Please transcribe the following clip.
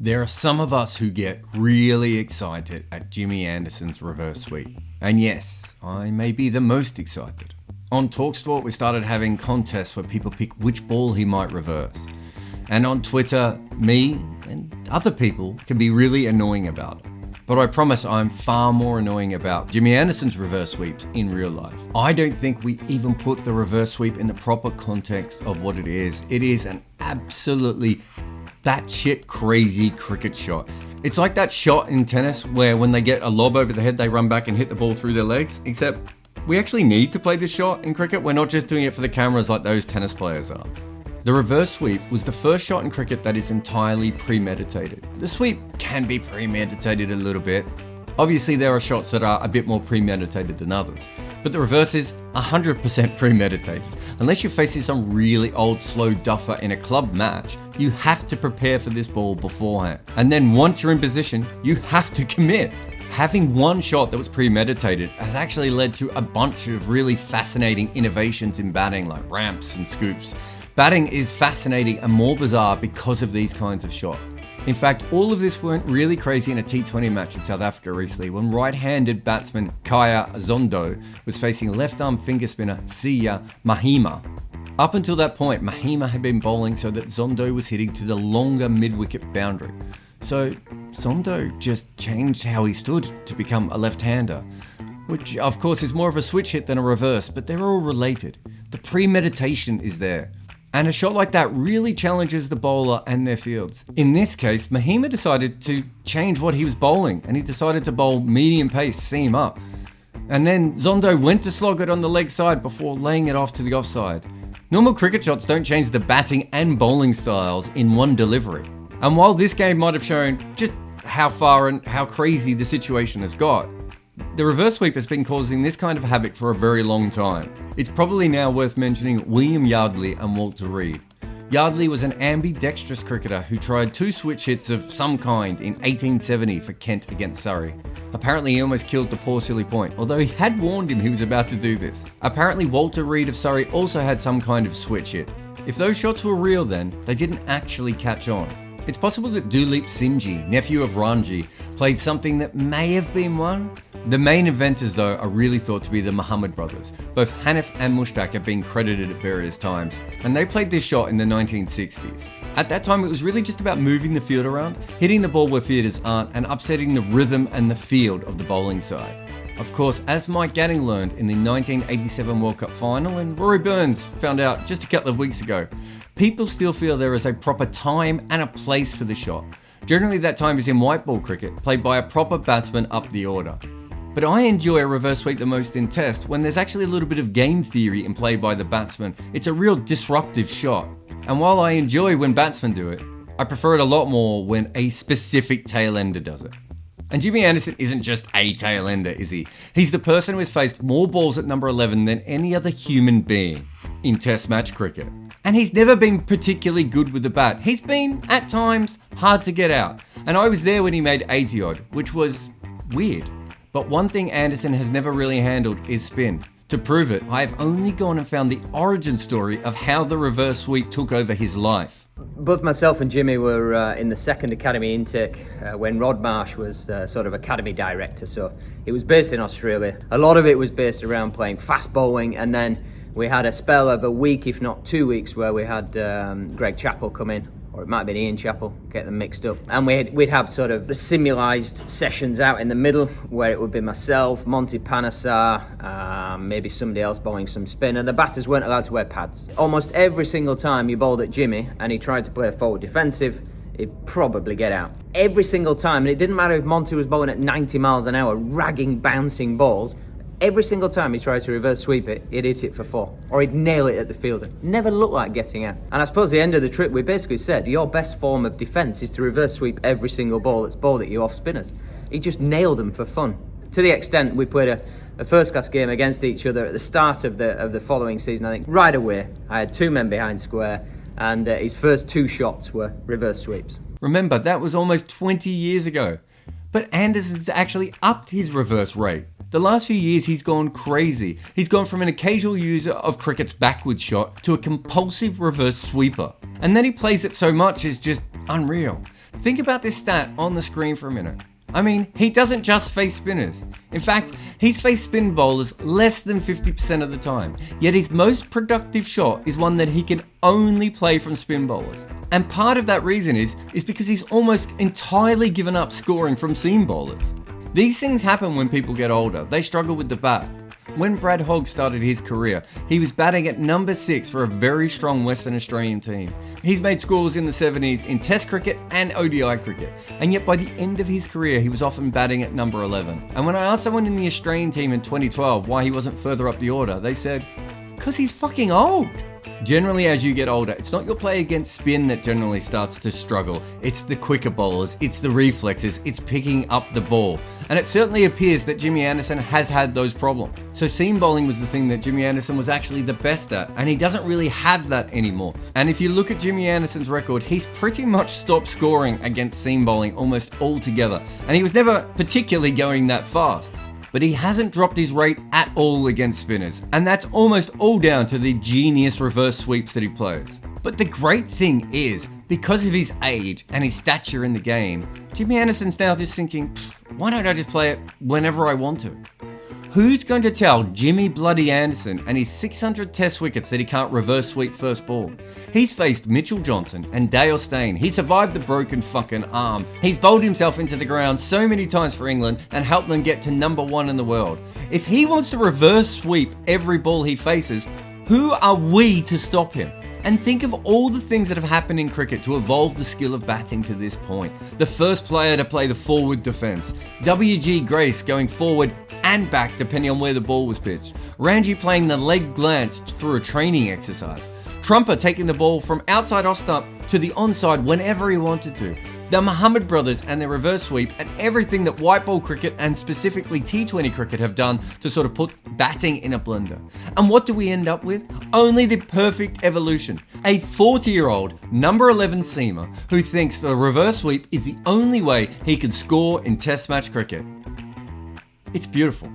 There are some of us who get really excited at Jimmy Anderson's reverse sweep. And yes, I may be the most excited. On TalkSport, we started having contests where people pick which ball he might reverse. And on Twitter, me and other people can be really annoying about it. But I promise I'm far more annoying about Jimmy Anderson's reverse sweeps in real life. I don't think we even put the reverse sweep in the proper context of what it is. It is an absolutely batshit crazy cricket shot. It's like that shot in tennis where when they get a lob over the head, they run back and hit the ball through their legs. Except we actually need to play this shot in cricket. We're not just doing it for the cameras like those tennis players are. The reverse sweep was the first shot in cricket that is entirely premeditated. The sweep can be premeditated a little bit. Obviously there are shots that are a bit more premeditated than others, but the reverse is 100% premeditated. Unless you're facing some really old slow duffer in a club match, you have to prepare for this ball beforehand. And then once you're in position, you have to commit. Having one shot that was premeditated has actually led to a bunch of really fascinating innovations in batting, like ramps and scoops. Batting is fascinating and more bizarre because of these kinds of shots. In fact, all of this went really crazy in a T20 match in South Africa recently when right-handed batsman Kaya Zondo was facing left-arm finger spinner Siya Mahima. Up until that point, Mahima had been bowling so that Zondo was hitting to the longer mid-wicket boundary. So Zondo just changed how he stood to become a left-hander, which of course is more of a switch hit than a reverse, but they're all related. The premeditation is there. And a shot like that really challenges the bowler and their fields. In this case, Mahima decided to change what he was bowling, and he decided to bowl medium pace seam up. And then Zondo went to slog it on the leg side before laying it off to the offside. Normal cricket shots don't change the batting and bowling styles in one delivery. And while this game might have shown just how far and how crazy the situation has got, the reverse sweep has been causing this kind of havoc for a very long time. It's probably now worth mentioning William Yardley and Walter Reed. Yardley was an ambidextrous cricketer who tried two switch hits of some kind in 1870 for Kent against Surrey. Apparently he almost killed the poor silly point, although he had warned him he was about to do this. Apparently Walter Reed of Surrey also had some kind of switch hit. If those shots were real then, they didn't actually catch on. It's possible that Duleep Singhji, nephew of Ranji, played something that may have been one. The main inventors though are really thought to be the Muhammad brothers. Both Hanif and Mushtaq have been credited at various times, and they played this shot in the 1960s. At that time it was really just about moving the field around, hitting the ball where fielders aren't, and upsetting the rhythm and the field of the bowling side. Of course, as Mike Gatting learned in the 1987 World Cup final, and Rory Burns found out just a couple of weeks ago, people still feel there is a proper time and a place for the shot. Generally that time is in white ball cricket, played by a proper batsman up the order. But I enjoy a reverse sweep the most in test when there's actually a little bit of game theory in play by the batsman. It's a real disruptive shot. And while I enjoy when batsmen do it, I prefer it a lot more when a specific tail-ender does it. And Jimmy Anderson isn't just a tail-ender, is he? He's the person who has faced more balls at number 11 than any other human being in test match cricket. And he's never been particularly good with the bat. He's been, at times, hard to get out. And I was there when he made 80 odd, which was weird. But one thing Anderson has never really handled is spin. To prove it, I have only gone and found the origin story of how the reverse sweep took over his life. Both myself and Jimmy were in the second academy intake when Rod Marsh was sort of academy director, so it was based in Australia. A lot of it was based around playing fast bowling, and then we had a spell of a week, if not 2 weeks, where we had Greg Chappell come in, or it might have been Ian Chappell, get them mixed up. And we'd have sort of the simulized sessions out in the middle, where it would be myself, Monty Panesar, maybe somebody else bowling some spin, and the batters weren't allowed to wear pads. Almost every single time you bowled at Jimmy and he tried to play forward defensive, he'd probably get out. Every single time, and it didn't matter if Monty was bowling at 90 miles an hour, ragging, bouncing balls, every single time he tried to reverse sweep it, he'd hit it for 4. Or he'd nail it at the fielder. Never looked like getting out. And I suppose the end of the trip, we basically said, your best form of defence is to reverse sweep every single ball that's bowled at you off spinners. He just nailed them for fun. To the extent we played a first-class game against each other at the start of the following season, I think. Right away, I had 2 men behind square, and his first 2 shots were reverse sweeps. Remember, that was almost 20 years ago. But Anderson's actually upped his reverse rate. The last few years he's gone crazy. He's gone from an occasional user of cricket's backwards shot to a compulsive reverse sweeper. And then he plays it so much it's just unreal. Think about this stat on the screen for a minute. I mean, he doesn't just face spinners. In fact, he's faced spin bowlers less than 50% of the time. Yet his most productive shot is one that he can only play from spin bowlers. And part of that reason is because he's almost entirely given up scoring from seam bowlers. These things happen when people get older. They struggle with the bat. When Brad Hogg started his career, he was batting at number 6 for a very strong Western Australian team. He's made scores in the 70s in Test cricket and ODI cricket, and yet by the end of his career, he was often batting at number 11. And when I asked someone in the Australian team in 2012 why he wasn't further up the order, they said, "'Cause he's fucking old." Generally, as you get older, it's not your play against spin that generally starts to struggle. It's the quicker bowlers, it's the reflexes, it's picking up the ball. And it certainly appears that Jimmy Anderson has had those problems. So seam bowling was the thing that Jimmy Anderson was actually the best at, and he doesn't really have that anymore. And if you look at Jimmy Anderson's record, he's pretty much stopped scoring against seam bowling almost altogether. And he was never particularly going that fast. But he hasn't dropped his rate at all against spinners, and that's almost all down to the genius reverse sweeps that he plays. But the great thing is, because of his age and his stature in the game, Jimmy Anderson's now just thinking, why don't I just play it whenever I want to? Who's going to tell Jimmy Bloody Anderson and his 600 test wickets that he can't reverse sweep first ball? He's faced Mitchell Johnson and Dale Steyn. He survived the broken fucking arm. He's bowled himself into the ground so many times for England and helped them get to number 1 in the world. If he wants to reverse sweep every ball he faces, who are we to stop him? And think of all the things that have happened in cricket to evolve the skill of batting to this point. The first player to play the forward defence. W.G. Grace going forward and back depending on where the ball was pitched. Ranji playing the leg glance through a training exercise. Trumper taking the ball from outside off stump to the onside whenever he wanted to. The Muhammad brothers and their reverse sweep, and everything that white ball cricket and specifically T20 cricket have done to sort of put batting in a blender. And what do we end up with? Only the perfect evolution. A 40-year-old number 11 seamer who thinks the reverse sweep is the only way he can score in test match cricket. It's beautiful.